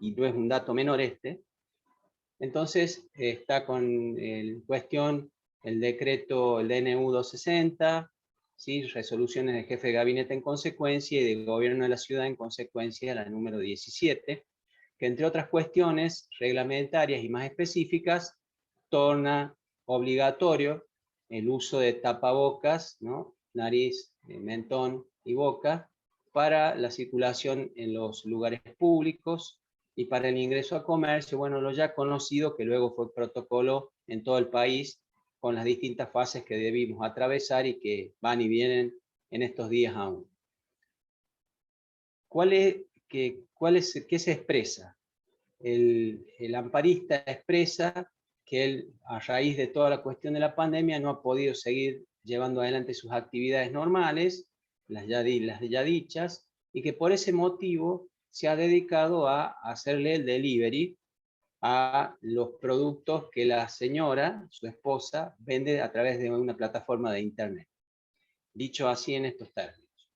y no es un dato menor este. Entonces está con cuestión el decreto, el DNU 260, ¿sí? Resoluciones del jefe de gabinete en consecuencia y del gobierno de la ciudad en consecuencia, la número 17, que entre otras cuestiones reglamentarias y más específicas, torna obligatorio el uso de tapabocas, ¿no? Nariz, mentón y boca, para la circulación en los lugares públicos y para el ingreso a comercio, bueno, lo ya conocido, que luego fue protocolo en todo el país, con las distintas fases que debimos atravesar y que van y vienen en estos días aún. ¿Qué se expresa? El amparista expresa que él, a raíz de toda la cuestión de la pandemia, no ha podido seguir llevando adelante sus actividades normales, las ya dichas, y que por ese motivo se ha dedicado a hacerle el delivery a los productos que la señora, su esposa, vende a través de una plataforma de internet. Dicho así en estos términos.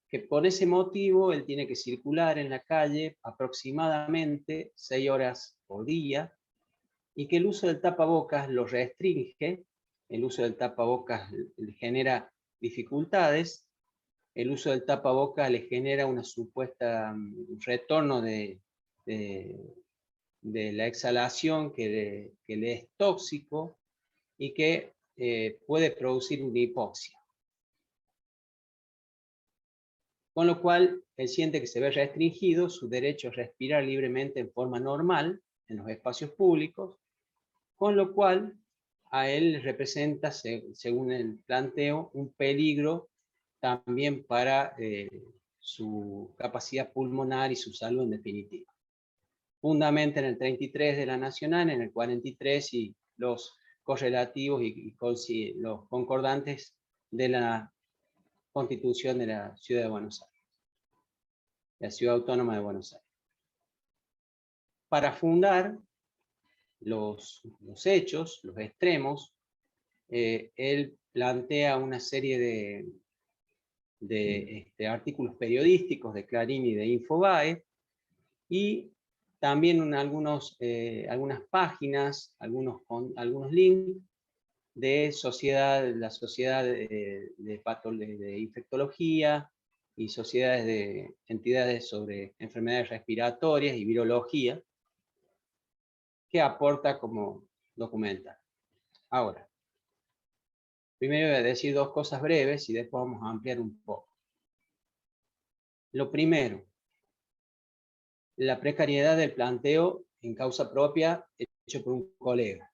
Que por ese motivo él tiene que circular en la calle aproximadamente 6 horas por día y que el uso del tapabocas lo restringe, el uso del tapabocas le genera dificultades, el uso del tapabocas le genera una supuesta retorno de la exhalación que le es tóxico y que puede producir una hipoxia. Con lo cual, él siente que se ve restringido su derecho a respirar libremente en forma normal en los espacios públicos, con lo cual a él representa, según el planteo, un peligro también para su capacidad pulmonar y su salud en definitiva. Fundamenta en el 33 de la Nacional, en el 43 y los correlativos y los concordantes de la Constitución de la Ciudad de Buenos Aires, la Ciudad Autónoma de Buenos Aires. Para fundar los hechos, los extremos, él plantea una serie de artículos periodísticos de Clarín y de Infobae, y también algunas páginas, algunos links de la sociedad de infectología y sociedades de entidades sobre enfermedades respiratorias y virología, que aporta como documental. Ahora, primero voy a decir 2 cosas breves y después vamos a ampliar un poco. Lo primero, la precariedad del planteo en causa propia hecho por un colega.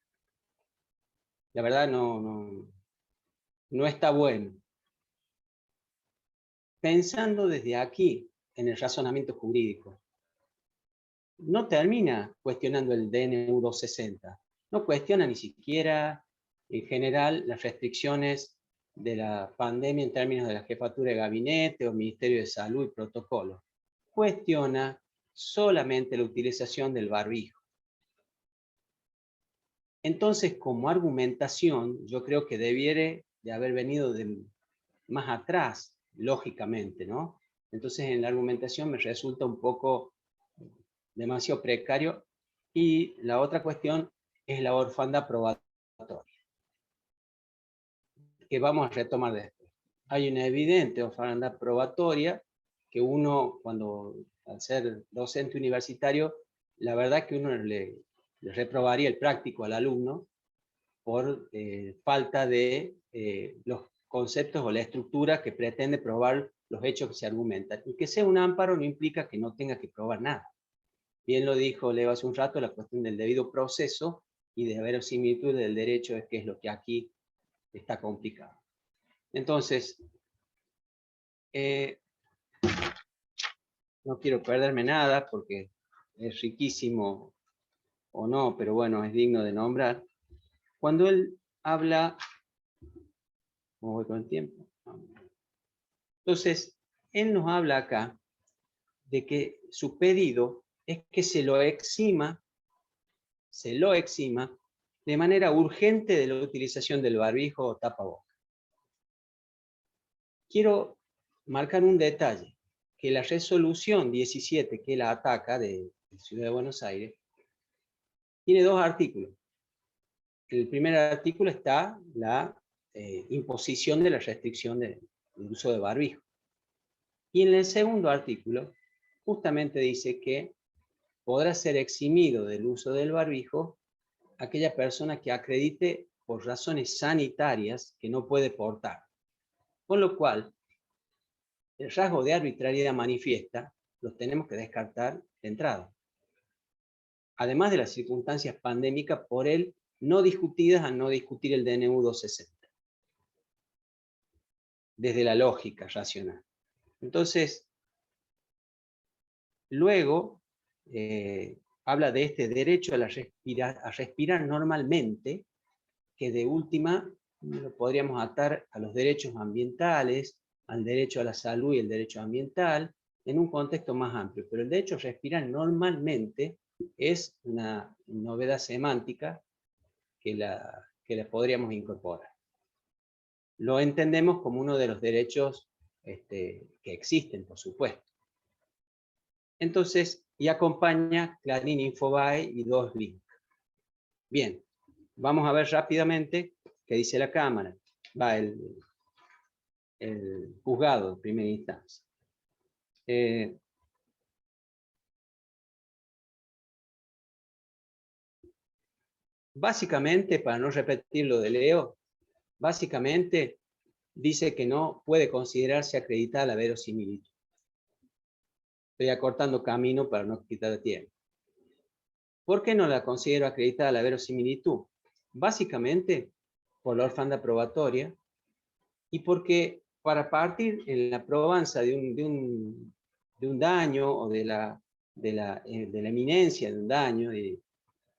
La verdad no está bueno. Pensando desde aquí en el razonamiento jurídico, no termina cuestionando el DNU 260, no cuestiona ni siquiera en general las restricciones de la pandemia en términos de la jefatura de gabinete o Ministerio de Salud y protocolo. Cuestiona solamente la utilización del barbijo. Entonces, como argumentación, yo creo que debiera de haber venido más atrás, lógicamente, ¿no? Entonces, en la argumentación me resulta un poco demasiado precario. Y la otra cuestión es la orfandad probatoria, que vamos a retomar después. Hay una evidente orfandad probatoria que uno, al ser docente universitario, la verdad que uno le reprobaría el práctico al alumno por falta de los conceptos o la estructura que pretende probar los hechos que se argumentan. Y que sea un amparo no implica que no tenga que probar nada. Bien lo dijo Leo hace un rato, la cuestión del debido proceso y de verosimilitud del derecho es que es lo que aquí está complicado. Entonces, no quiero perderme nada porque es riquísimo o no, pero bueno, es digno de nombrar. Cuando él habla, ¿cómo voy con el tiempo? Entonces, él nos habla acá de que su pedido es que se lo exima de manera urgente de la utilización del barbijo o tapabocas. Quiero marcar un detalle, que la resolución 17 que la ataca de la Ciudad de Buenos Aires, tiene 2 artículos. En el primer artículo está la imposición de la restricción del uso de barbijo. Y en el segundo artículo, justamente dice que podrá ser eximido del uso del barbijo aquella persona que acredite por razones sanitarias que no puede portar. Con lo cual, el rasgo de arbitrariedad manifiesta los tenemos que descartar de entrada. Además de las circunstancias pandémicas por él no discutidas al no discutir el DNU 260. Desde la lógica racional. Entonces, luego habla de este derecho a respirar normalmente, que de última lo podríamos atar a los derechos ambientales, al derecho a la salud y el derecho ambiental, en un contexto más amplio. Pero el derecho a respirar normalmente es una novedad semántica que la podríamos incorporar. Lo entendemos como uno de los derechos que existen, por supuesto. Entonces, y acompaña Clarín, Infobae y 2 links. Bien, vamos a ver rápidamente qué dice la Cámara. Va el juzgado de primera instancia. Básicamente, para no repetir lo de Leo, básicamente dice que no puede considerarse acreditada la verosimilitud. Estoy acortando camino para no quitar tiempo. ¿Por qué no la considero acreditada la verosimilitud? Básicamente por la orfandad probatoria y porque para partir en la probanza de un daño o de la eminencia de un daño, de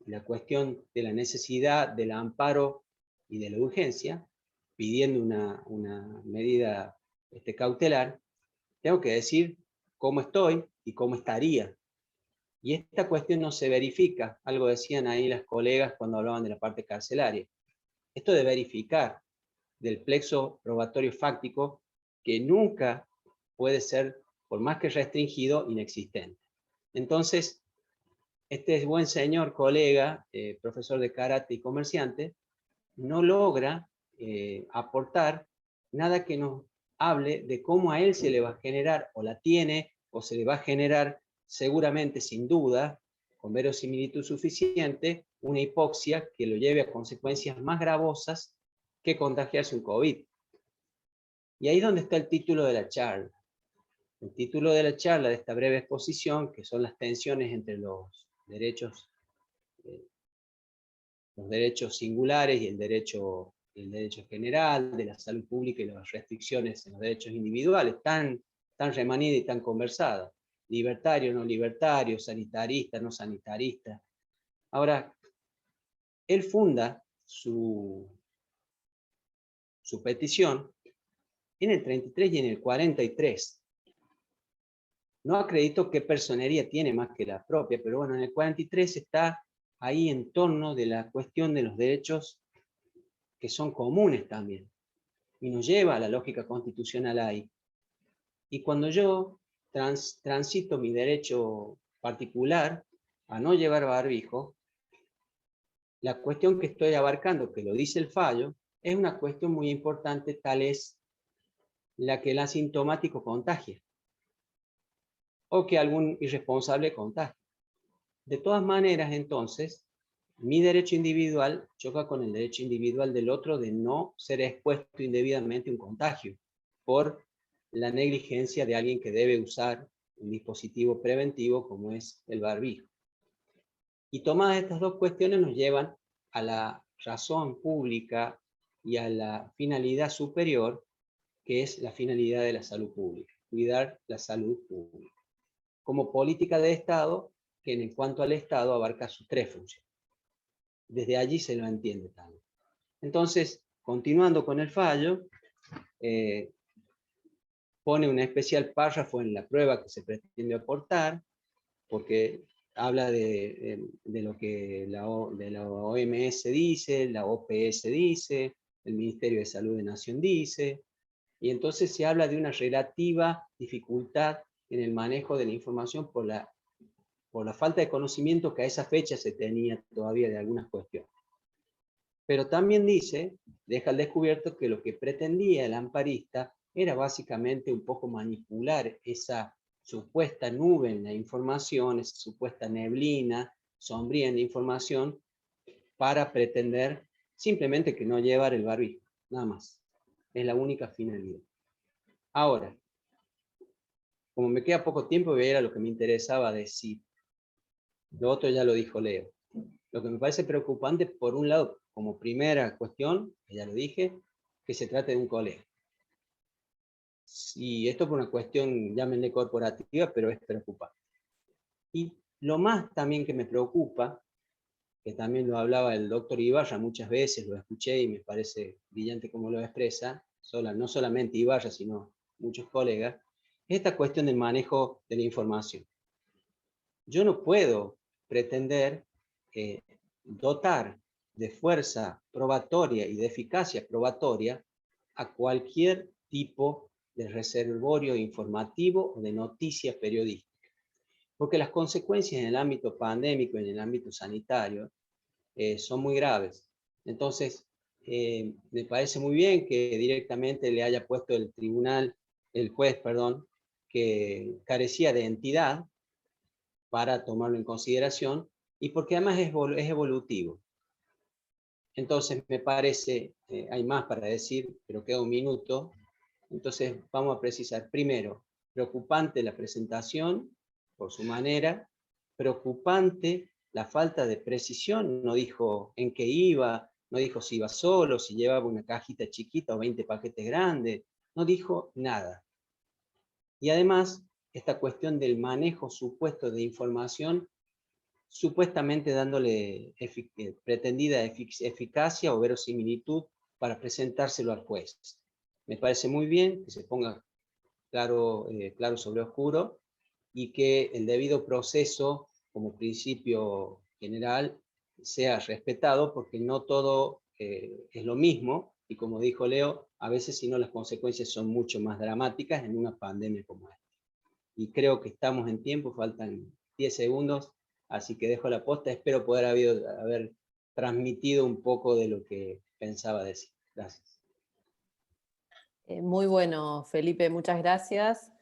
la cuestión de la necesidad del amparo y de la urgencia, pidiendo una medida cautelar, tengo que decir cómo estoy y cómo estaría. Y esta cuestión no se verifica, algo decían ahí las colegas cuando hablaban de la parte carcelaria. Esto de verificar del plexo probatorio fáctico, que nunca puede ser, por más que restringido, inexistente. Entonces, este buen señor colega, profesor de karate y comerciante, no logra aportar nada que nos hable de cómo a él se le va a generar, o la tiene, o se le va a generar seguramente, sin duda, con verosimilitud suficiente, una hipoxia que lo lleve a consecuencias más gravosas que contagiarse un COVID. Y ahí es donde está el título de la charla. El título de la charla, de esta breve exposición, que son las tensiones entre los derechos singulares y el derecho general, de la salud pública y las restricciones en los derechos individuales, tan remanida y tan conversada. Libertario, no libertario, sanitarista, no sanitarista. Ahora, él funda su petición en el 33 y en el 43. No acredito qué personería tiene más que la propia, pero bueno, en el 43 está ahí en torno de la cuestión de los derechos que son comunes también, y nos lleva a la lógica constitucional ahí. Y cuando yo transito mi derecho particular a no llevar barbijo, la cuestión que estoy abarcando, que lo dice el fallo, es una cuestión muy importante, tal es la que el asintomático contagia, o que algún irresponsable contagia. De todas maneras, entonces, mi derecho individual choca con el derecho individual del otro de no ser expuesto indebidamente a un contagio por la negligencia de alguien que debe usar un dispositivo preventivo como es el barbijo. Y tomadas estas 2 cuestiones nos llevan a la razón pública y a la finalidad superior, que es la finalidad de la salud pública, cuidar la salud pública, como política de Estado que en cuanto al Estado abarca sus 3 funciones. Desde allí se lo entiende también. Entonces, continuando con el fallo, pone un especial párrafo en la prueba que se pretende aportar, porque habla de lo que la OMS dice, la OPS dice, el Ministerio de Salud de Nación dice, y entonces se habla de una relativa dificultad en el manejo de la información por la por la falta de conocimiento que a esa fecha se tenía todavía de algunas cuestiones. Pero también dice, deja al descubierto que lo que pretendía el amparista era básicamente un poco manipular esa supuesta nube en la información, esa supuesta neblina sombría en la información, para pretender simplemente que no llevar el barbijo, nada más. Es la única finalidad. Ahora, como me queda poco tiempo, era lo que me interesaba decir. Lo otro ya lo dijo Leo. Lo que me parece preocupante, por un lado, como primera cuestión, que ya lo dije, que se trate de un colegio. Y esto por una cuestión, llámenle corporativa, pero es preocupante. Y lo más también que me preocupa, que también lo hablaba el doctor Ibarra muchas veces, lo escuché y me parece brillante como lo expresa, no solamente Ibarra, sino muchos colegas, es esta cuestión del manejo de la información. Yo no puedo pretender dotar de fuerza probatoria y de eficacia probatoria a cualquier tipo de reservorio informativo o de noticia periodística. Porque las consecuencias en el ámbito pandémico y en el ámbito sanitario son muy graves. Entonces, me parece muy bien que directamente le haya puesto el juez, que carecía de entidad para tomarlo en consideración, y porque además es evolutivo. Entonces, me parece, hay más para decir, pero queda un minuto, entonces vamos a precisar. Primero, preocupante la presentación, por su manera, preocupante la falta de precisión, no dijo en qué iba, no dijo si iba solo, si llevaba una cajita chiquita o 20 paquetes grandes, no dijo nada. Y además, esta cuestión del manejo supuesto de información, supuestamente dándole pretendida eficacia o verosimilitud para presentárselo al juez. Me parece muy bien que se ponga claro sobre oscuro, y que el debido proceso como principio general sea respetado, porque no todo es lo mismo, y como dijo Leo, a veces si no las consecuencias son mucho más dramáticas en una pandemia como esta. Y creo que estamos en tiempo, faltan 10 segundos, así que dejo la posta, espero poder haber transmitido un poco de lo que pensaba decir. Gracias. Muy bueno, Felipe, muchas gracias.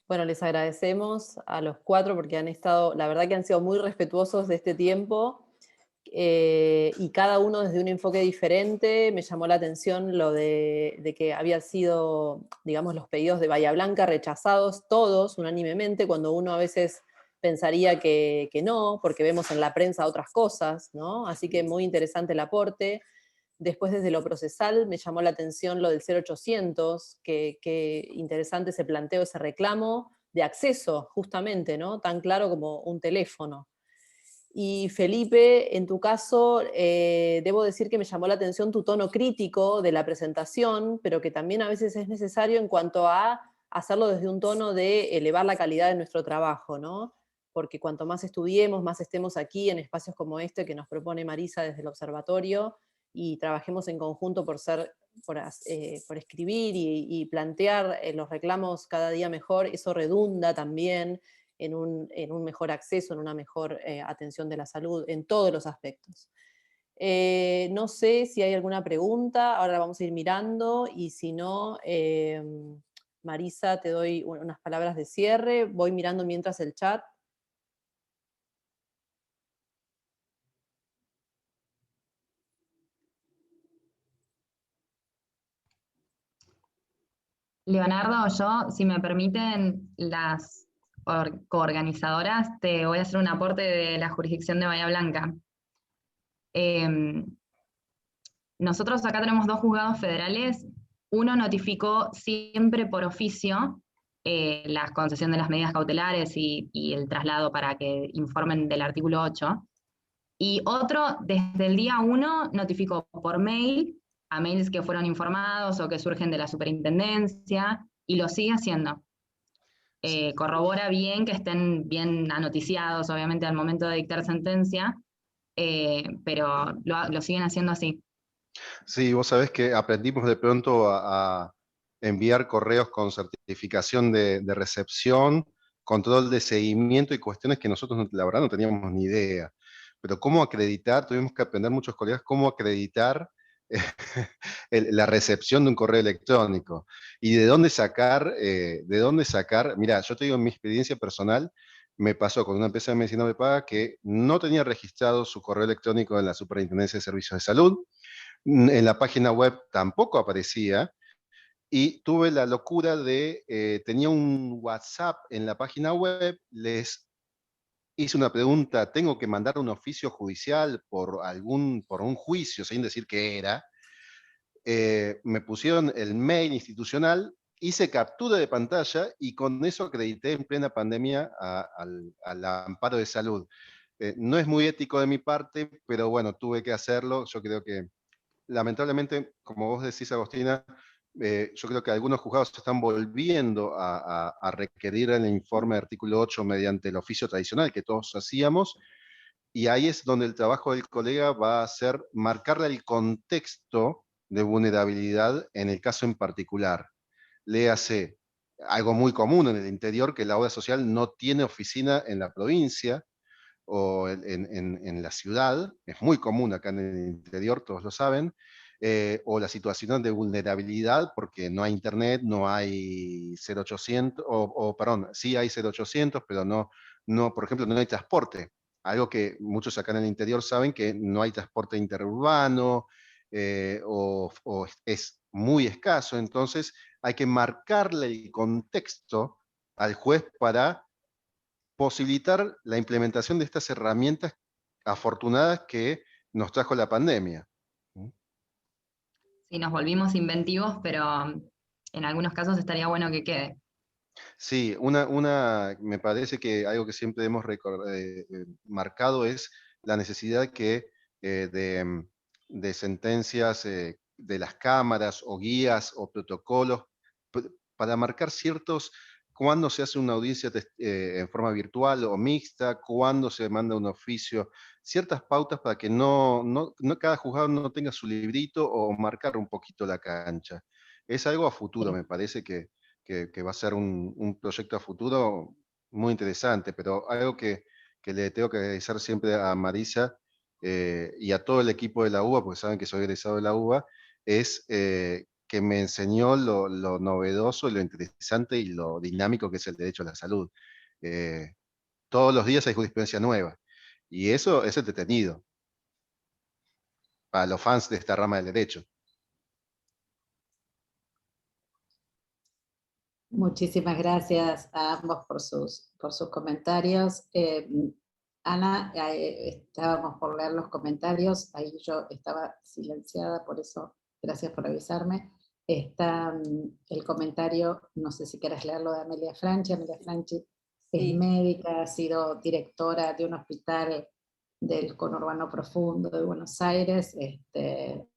Bueno, les agradecemos a los cuatro porque han estado, la verdad que han sido muy respetuosos de este tiempo, y cada uno desde un enfoque diferente. Me llamó la atención lo de que había sido, digamos, los pedidos de Bahía Blanca rechazados todos unánimemente, cuando uno a veces pensaría que no, porque vemos en la prensa otras cosas, ¿no? Así que muy interesante el aporte. Después, desde lo procesal, me llamó la atención lo del 0800, que interesante se planteó ese reclamo de acceso, justamente, ¿no? Tan claro como un teléfono. Y Felipe, en tu caso, debo decir que me llamó la atención tu tono crítico de la presentación, pero que también a veces es necesario en cuanto a hacerlo desde un tono de elevar la calidad de nuestro trabajo, ¿no? Porque cuanto más estudiemos, más estemos aquí en espacios como este que nos propone Marisa desde el observatorio, y trabajemos en conjunto por escribir y plantear los reclamos cada día mejor, eso redunda también en un mejor acceso, en una mejor atención de la salud, en todos los aspectos. No sé si hay alguna pregunta, ahora la vamos a ir mirando, y si no, Marisa, te doy unas palabras de cierre, voy mirando mientras el chat. Leonardo, yo, si me permiten las coorganizadoras, te voy a hacer un aporte de la jurisdicción de Bahía Blanca. Nosotros acá tenemos 2 juzgados federales. Uno notificó siempre por oficio la concesión de las medidas cautelares y el traslado para que informen del artículo 8. Y otro, desde el día 1, notificó por mail a mails que fueron informados o que surgen de la superintendencia, y lo sigue haciendo. Corrobora bien que estén bien anoticiados, obviamente, al momento de dictar sentencia, pero lo siguen haciendo así. Sí, vos sabés que aprendimos de pronto a enviar correos con certificación de recepción, control de seguimiento y cuestiones que nosotros, la verdad, no teníamos ni idea. Pero cómo acreditar, tuvimos que aprender muchos colegas cómo acreditar la recepción de un correo electrónico y de dónde sacar, mira, yo te digo en mi experiencia personal, me pasó con una empresa de medicina prepaga que no tenía registrado su correo electrónico en la Superintendencia de Servicios de Salud, en la página web tampoco aparecía, y tuve la locura de, tenía un WhatsApp en la página web, les hice una pregunta, ¿tengo que mandar un oficio judicial por un juicio, sin decir qué era? Me pusieron el mail institucional, hice captura de pantalla y con eso acredité en plena pandemia al amparo de salud. No es muy ético de mi parte, pero bueno, tuve que hacerlo. Yo creo que, lamentablemente, como vos decís, Agostina, yo creo que algunos juzgados están volviendo a requerir el informe de artículo 8 mediante el oficio tradicional que todos hacíamos, y ahí es donde el trabajo del colega va a ser marcarle el contexto de vulnerabilidad en el caso en particular. Léase algo muy común en el interior, que la obra social no tiene oficina en la provincia o en la ciudad, es muy común acá en el interior, todos lo saben, o la situación de vulnerabilidad porque no hay internet, no hay 0800, perdón, sí hay 0800, pero no, por ejemplo, no hay transporte. Algo que muchos acá en el interior saben, que no hay transporte interurbano, o es muy escaso, entonces hay que marcarle el contexto al juez para posibilitar la implementación de estas herramientas afortunadas que nos trajo la pandemia. Sí, nos volvimos inventivos, pero en algunos casos estaría bueno que quede. Sí, me parece que algo que siempre hemos marcado es la necesidad de sentencias de las cámaras o guías o protocolos para marcar cuándo se hace una audiencia en forma virtual o mixta, cuándo se manda un oficio, ciertas pautas para que no cada juzgado no tenga su librito, o marcar un poquito la cancha. Es algo a futuro, me parece que va a ser un proyecto a futuro muy interesante, pero algo que le tengo que agradecer siempre a Marisa y a todo el equipo de la UBA, porque saben que soy egresado de la UBA, es que me enseñó lo novedoso, lo interesante y lo dinámico que es el derecho a la salud. Eh, Todos los días hay jurisprudencia nueva, y eso es entretenido para los fans de esta rama del derecho. Muchísimas gracias a ambos por sus comentarios. Ana, estábamos por leer los comentarios, ahí yo estaba silenciada, por eso gracias por avisarme. Está el comentario, no sé si querés leerlo, de Amelia Franchi. Amelia Franchi es médica, ha sido directora de un hospital del conurbano profundo de Buenos Aires,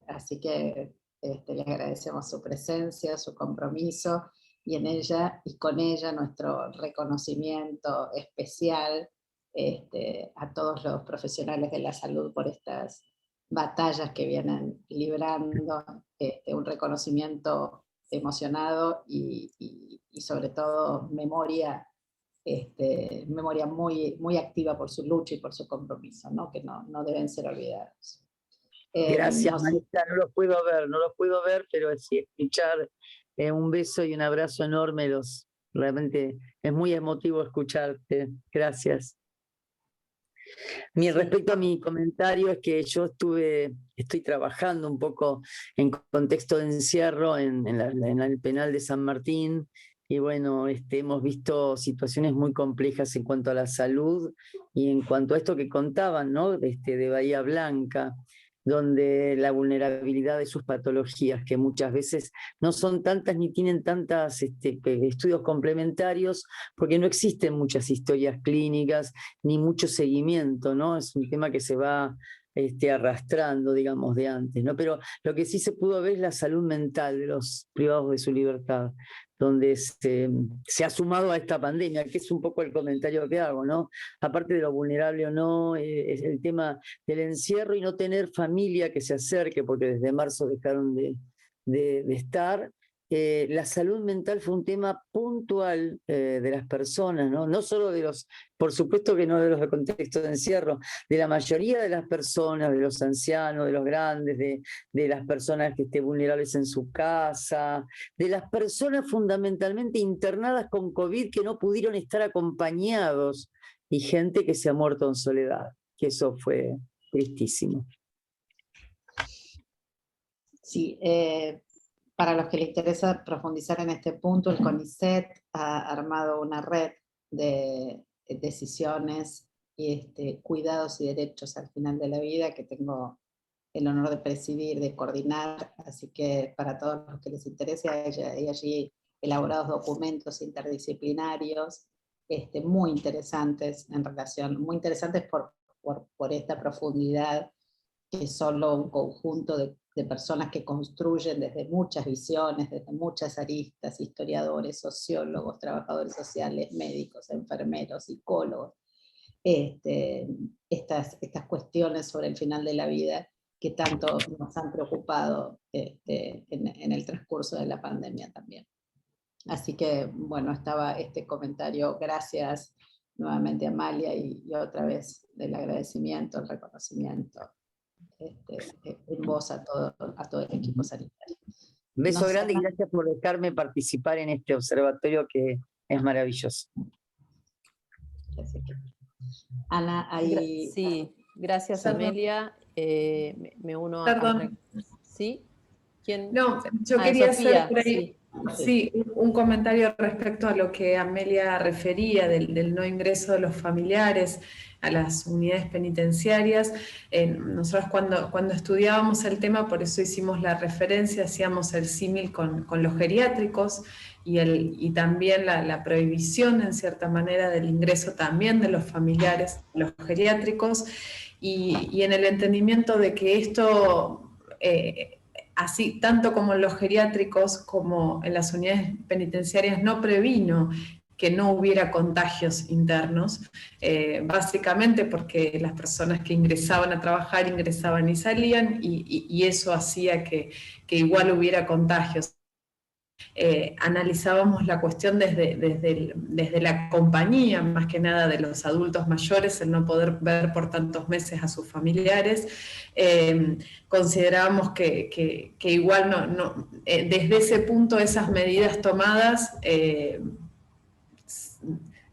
así que le agradecemos su presencia, su compromiso, y con ella nuestro reconocimiento especial a todos los profesionales de la salud por estas batallas que vienen librando, un reconocimiento emocionado y sobre todo memoria muy, muy activa por su lucha y por su compromiso, ¿no? Que no deben ser olvidados. Gracias, Marita, no los puedo ver, pero sí escuchar, un beso y un abrazo enorme, realmente es muy emotivo escucharte. Gracias. Respecto a mi comentario, es que yo estoy trabajando un poco en contexto de encierro en el penal de San Martín, y bueno, hemos visto situaciones muy complejas en cuanto a la salud y en cuanto a esto que contaban, ¿no? De Bahía Blanca, donde la vulnerabilidad de sus patologías, que muchas veces no son tantas ni tienen tantas estudios complementarios, porque no existen muchas historias clínicas ni mucho seguimiento, ¿no? Es un tema que se va arrastrando, digamos, de antes, ¿no? Pero lo que sí se pudo ver es la salud mental de los privados de su libertad, donde se ha sumado a esta pandemia, que es un poco el comentario que hago, ¿no? Aparte de lo vulnerable o no, es el tema del encierro y no tener familia que se acerque, porque desde marzo dejaron de estar, la salud mental fue un tema puntual de las personas, ¿no? No solo de los, por supuesto que no de los de contexto de encierro, de la mayoría de las personas, de los ancianos, de los grandes, de las personas que estén vulnerables en su casa, de las personas fundamentalmente internadas con COVID que no pudieron estar acompañados, y gente que se ha muerto en soledad, que eso fue tristísimo. Sí, para los que les interesa profundizar en este punto, el CONICET ha armado una red de decisiones y cuidados y derechos al final de la vida que tengo el honor de presidir, de coordinar, así que para todos los que les interese, hay allí elaborados documentos interdisciplinarios muy interesantes en relación, muy interesantes por esta profundidad, que es solo un conjunto de personas que construyen desde muchas visiones, desde muchas aristas, historiadores, sociólogos, trabajadores sociales, médicos, enfermeros, psicólogos, estas cuestiones sobre el final de la vida que tanto nos han preocupado en el transcurso de la pandemia también. Así que, bueno, estaba este comentario, gracias nuevamente a Amalia, y otra vez del agradecimiento, el reconocimiento en voz a todo el equipo sanitario. Un beso No sé, grande y gracias por dejarme participar en este observatorio que es maravilloso. Ana, ahí... Sí, gracias Perdón. Amelia. Me uno Perdón. ¿Sí? ¿Quién? No, yo quería Sofía, hacer por ahí, sí, un comentario respecto a lo que Amelia refería del no ingreso de los familiares a las unidades penitenciarias. Nosotros cuando estudiábamos el tema, por eso hicimos la referencia, hacíamos el símil con los geriátricos y también la prohibición, en cierta manera, del ingreso también de los familiares, los geriátricos, y en el entendimiento de que esto... así, tanto como en los geriátricos como en las unidades penitenciarias, no previno que no hubiera contagios internos, básicamente porque las personas que ingresaban a trabajar ingresaban y salían, y eso hacía que igual hubiera contagios. Analizábamos la cuestión desde la compañía, más que nada de los adultos mayores, el no poder ver por tantos meses a sus familiares. Considerábamos que igual desde ese punto esas medidas tomadas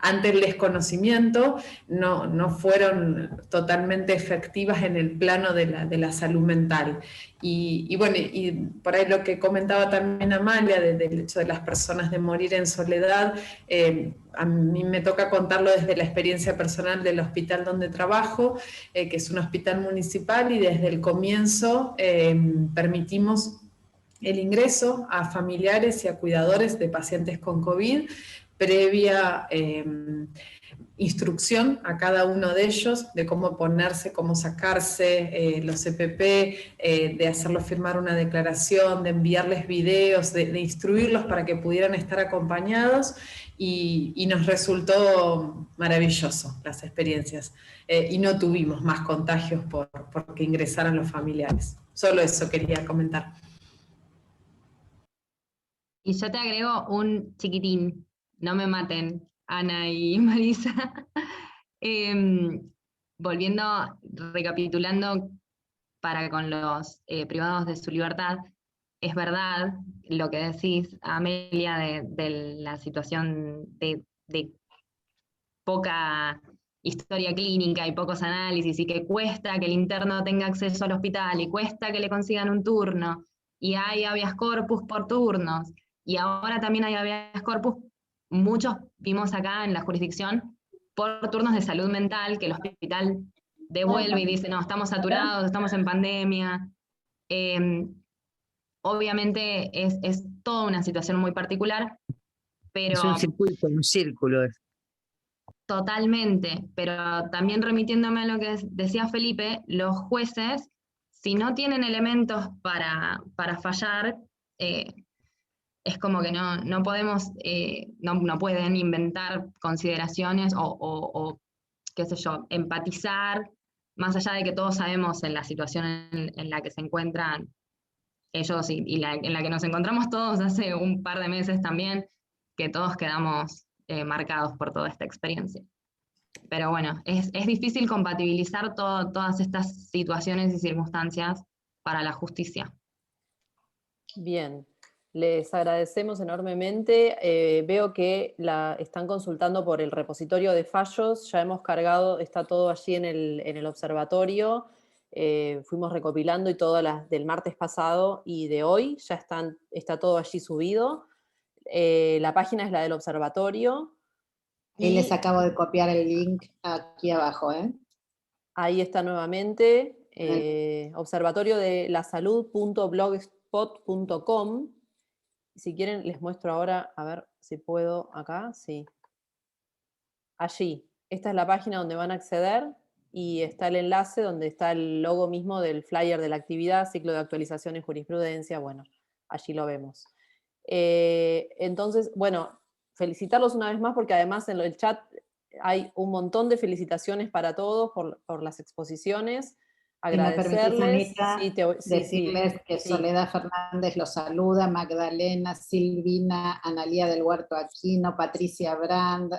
ante el desconocimiento no fueron totalmente efectivas en el plano de la salud mental. Y bueno, y por ahí lo que comentaba también Amalia, del hecho de las personas de morir en soledad, a mí me toca contarlo desde la experiencia personal del hospital donde trabajo, que es un hospital municipal, y desde el comienzo permitimos el ingreso a familiares y a cuidadores de pacientes con COVID, previa instrucción a cada uno de ellos de cómo ponerse, cómo sacarse los EPP, de hacerlos firmar una declaración, de enviarles videos, de instruirlos para que pudieran estar acompañados, y nos resultó maravilloso las experiencias. Y no tuvimos más contagios porque ingresaron los familiares. Solo eso quería comentar. Y yo te agrego un chiquitín. No me maten, Ana y Marisa. Recapitulando para con los privados de su libertad, es verdad lo que decís, Amelia, de la situación de poca historia clínica y pocos análisis, y que cuesta que el interno tenga acceso al hospital, y cuesta que le consigan un turno, y hay habeas corpus por turnos, y ahora también hay habeas corpus. Muchos vimos acá en la jurisdicción por turnos de salud mental, que el hospital devuelve y dice, no, estamos saturados, estamos en pandemia. Obviamente es toda una situación muy particular, pero... Es un circuito, un círculo. Totalmente, pero también remitiéndome a lo que decía Felipe, los jueces, si no tienen elementos para fallar, es como que no podemos, no pueden inventar consideraciones o qué sé yo, empatizar, más allá de que todos sabemos en la situación en la que se encuentran ellos y en la que nos encontramos todos hace un par de meses también, que todos quedamos marcados por toda esta experiencia. Pero bueno, es difícil compatibilizar todas estas situaciones y circunstancias para la justicia. Bien, les agradecemos enormemente. Veo que están consultando por el repositorio de fallos, ya hemos cargado, está todo allí en el observatorio. Fuimos recopilando y todo del martes pasado y de hoy, ya está todo allí subido. La página es la del observatorio. Y les acabo de copiar el link aquí abajo, ¿eh? Ahí está nuevamente, observatoriodelasalud.blogspot.com. Si quieren, les muestro ahora, a ver si puedo acá, sí. Allí, esta es la página donde van a acceder y está el enlace donde está el logo mismo del flyer de la actividad, ciclo de actualización en jurisprudencia, bueno, allí lo vemos. Entonces, bueno, felicitarlos una vez más porque además en el chat hay un montón de felicitaciones para todos por las exposiciones. Agradecerles. Decirles que Soledad Fernández los saluda, Magdalena, Silvina, Analía del Huerto Aquino, Patricia Brand,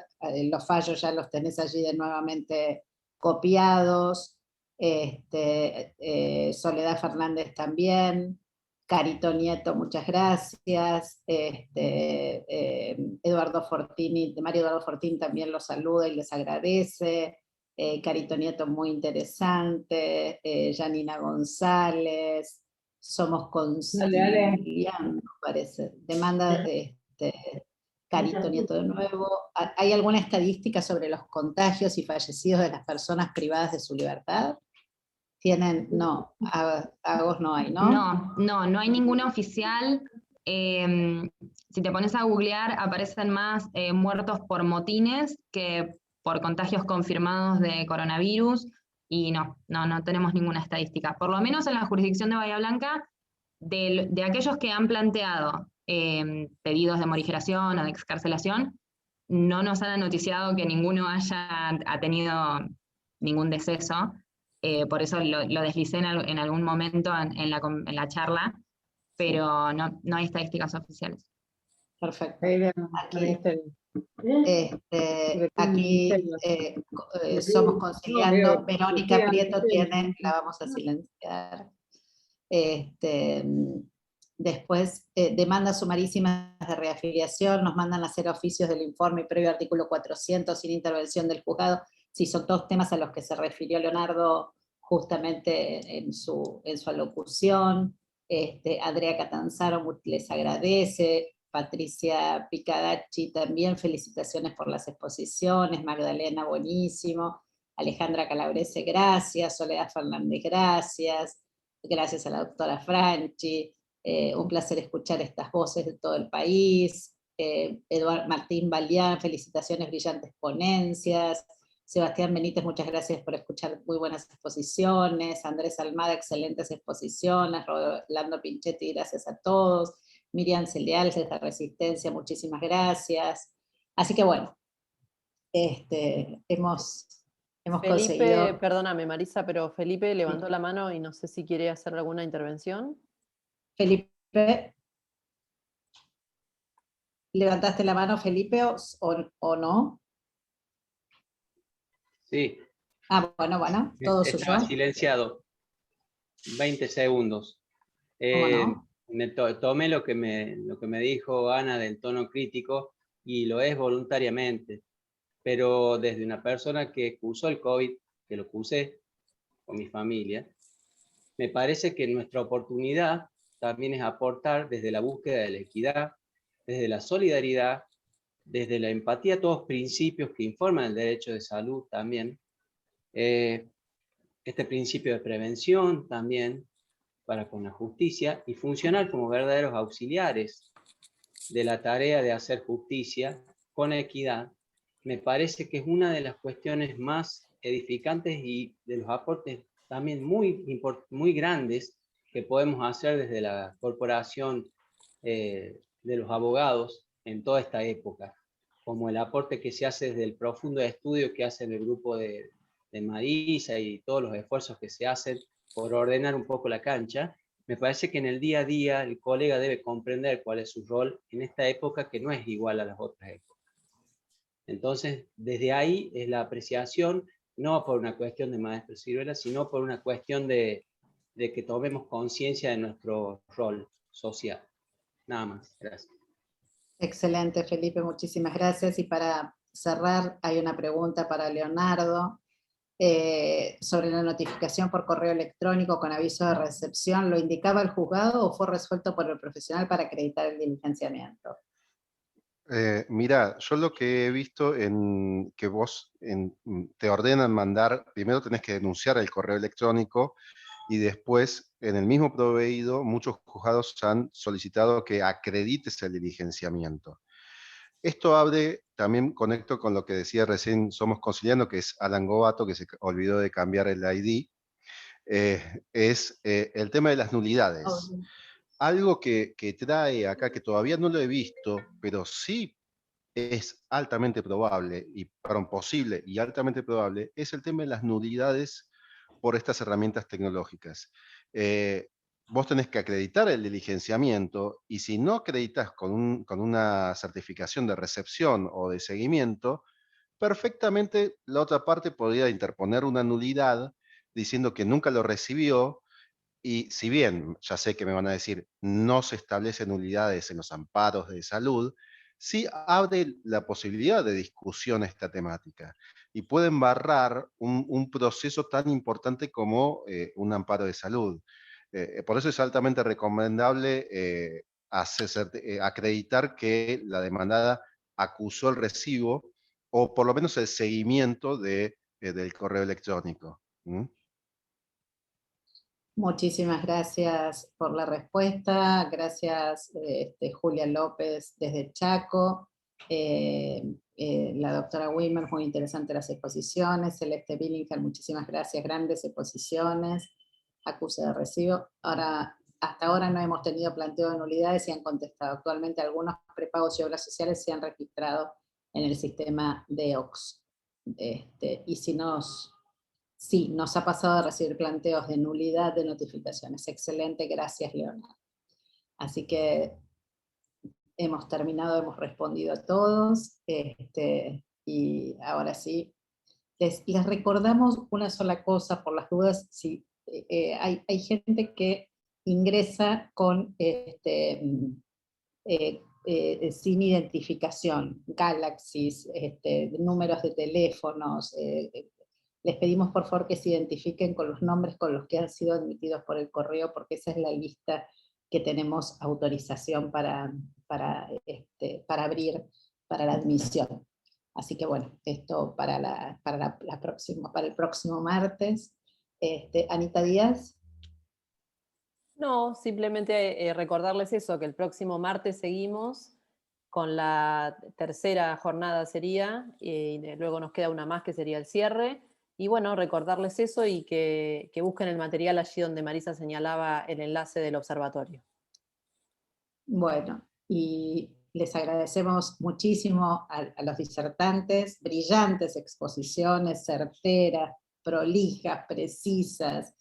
los fallos ya los tenés allí de nuevamente copiados, Soledad Fernández también, Carito Nieto, muchas gracias, Eduardo Fortini, Mario Eduardo Fortini también los saluda y les agradece, Carito Nieto muy interesante, Janina González, somos conciliando, parece, demanda Carito Nieto de nuevo. ¿Hay alguna estadística sobre los contagios y fallecidos de las personas privadas de su libertad? Tienen, no, Agos no hay, ¿no? No hay ninguna oficial. Si te pones a googlear, aparecen más muertos por motines que por contagios confirmados de coronavirus, y no tenemos ninguna estadística. Por lo menos en la jurisdicción de Bahía Blanca, de aquellos que han planteado pedidos de morigeración o de excarcelación, no nos han noticiado que ninguno ha tenido ningún deceso. Por eso lo deslicé en algún momento en la charla, pero no hay estadísticas oficiales. Perfecto. Aquí somos conciliando. Verónica Prieto tiene, la vamos a silenciar. Después, demandas sumarísimas de reafiliación, nos mandan a hacer oficios del informe previo artículo 400 sin intervención del juzgado. Sí, son todos temas a los que se refirió Leonardo justamente en su alocución. Andrea Catanzaro les agradece, Patricia Picadacci también, felicitaciones por las exposiciones, Magdalena, buenísimo, Alejandra Calabrese, gracias, Soledad Fernández, gracias a la doctora Franchi, un placer escuchar estas voces de todo el país, Eduardo Martín Balián, felicitaciones, brillantes ponencias, Sebastián Benítez, muchas gracias por escuchar muy buenas exposiciones, Andrés Almada, excelentes exposiciones, Rolando Pinchetti, gracias a todos, Miriam Celeal, desde Resistencia, muchísimas gracias. Así que bueno, hemos Felipe, conseguido... Perdóname Marisa, pero Felipe levantó la mano y no sé si quiere hacer alguna intervención. Felipe, ¿levantaste la mano, Felipe, o no? Sí. Bueno, todo suyo. Estaba silenciado. 20 segundos. ¿Cómo no? Tomé lo que me dijo Ana del tono crítico y lo es voluntariamente, pero desde una persona que cursó el COVID, que lo cursé con mi familia, me parece que nuestra oportunidad también es aportar desde la búsqueda de la equidad, desde la solidaridad, desde la empatía, todos principios que informan el derecho de salud también, este principio de prevención también para con la justicia y funcionar como verdaderos auxiliares de la tarea de hacer justicia con equidad, me parece que es una de las cuestiones más edificantes y de los aportes también muy grandes que podemos hacer desde la corporación de los abogados en toda esta época, como el aporte que se hace desde el profundo estudio que hace el grupo de Marisa y todos los esfuerzos que se hacen por ordenar un poco la cancha. Me parece que en el día a día el colega debe comprender cuál es su rol en esta época que no es igual a las otras épocas. Entonces, desde ahí es la apreciación, no por una cuestión de maestro Ciruela, sino por una cuestión de que tomemos conciencia de nuestro rol social. Nada más, gracias. Excelente, Felipe, muchísimas gracias. Y para cerrar, hay una pregunta para Leonardo sobre la notificación por correo electrónico con aviso de recepción. ¿Lo indicaba el juzgado o fue resuelto por el profesional para acreditar el diligenciamiento? Mira, yo lo que he visto en que vos te ordenan mandar, primero tenés que denunciar el correo electrónico y después en el mismo proveído muchos juzgados han solicitado que acredites el diligenciamiento. Esto abre, también conecto con lo que decía recién Somos Conciliando, que es Alan Gobato, que se olvidó de cambiar el ID, es el tema de las nulidades. Algo que trae acá, que todavía no lo he visto, pero sí es altamente probable, posible y altamente probable, es el tema de las nulidades por estas herramientas tecnológicas. Vos tenés que acreditar el diligenciamiento y si no acreditas con una certificación de recepción o de seguimiento, perfectamente la otra parte podría interponer una nulidad diciendo que nunca lo recibió. Y si bien, ya sé que me van a decir, no se establecen nulidades en los amparos de salud, sí abre la posibilidad de discusión esta temática y pueden barrar un proceso tan importante como un amparo de salud. Por eso es altamente recomendable acreditar que la demandada acusó el recibo o por lo menos el seguimiento del correo electrónico. ¿Mm? Muchísimas gracias por la respuesta. Gracias, Julia López desde Chaco. La doctora Wimmer, muy interesante las exposiciones. Celeste Billinger, muchísimas gracias, grandes exposiciones. Acuse de recibo. Hasta ahora no hemos tenido planteo de nulidades y han contestado. Actualmente algunos prepagos y obras sociales se han registrado en el sistema de OX. Y sí, nos ha pasado de recibir planteos de nulidad de notificaciones. Excelente, gracias, Leonardo. Así que hemos terminado, hemos respondido a todos, y ahora sí, les recordamos una sola cosa por las dudas. Si, hay gente que ingresa con sin identificación, galaxies, números de teléfonos. Les pedimos por favor que se identifiquen con los nombres con los que han sido admitidos por el correo, porque esa es la lista que tenemos autorización para abrir para la admisión. Así que bueno, esto para el próximo martes. Anita Díaz. No, simplemente recordarles eso, que el próximo martes seguimos con la tercera jornada sería, y luego nos queda una más que sería el cierre. Y bueno, recordarles eso y que busquen el material allí donde Marisa señalaba el enlace del observatorio. Bueno, y les agradecemos muchísimo a los disertantes, brillantes exposiciones, certeras, prolijas, precisas,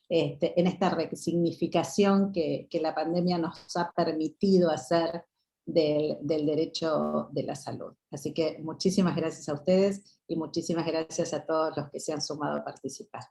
en esta resignificación que la pandemia nos ha permitido hacer del derecho de la salud. Así que muchísimas gracias a ustedes y muchísimas gracias a todos los que se han sumado a participar.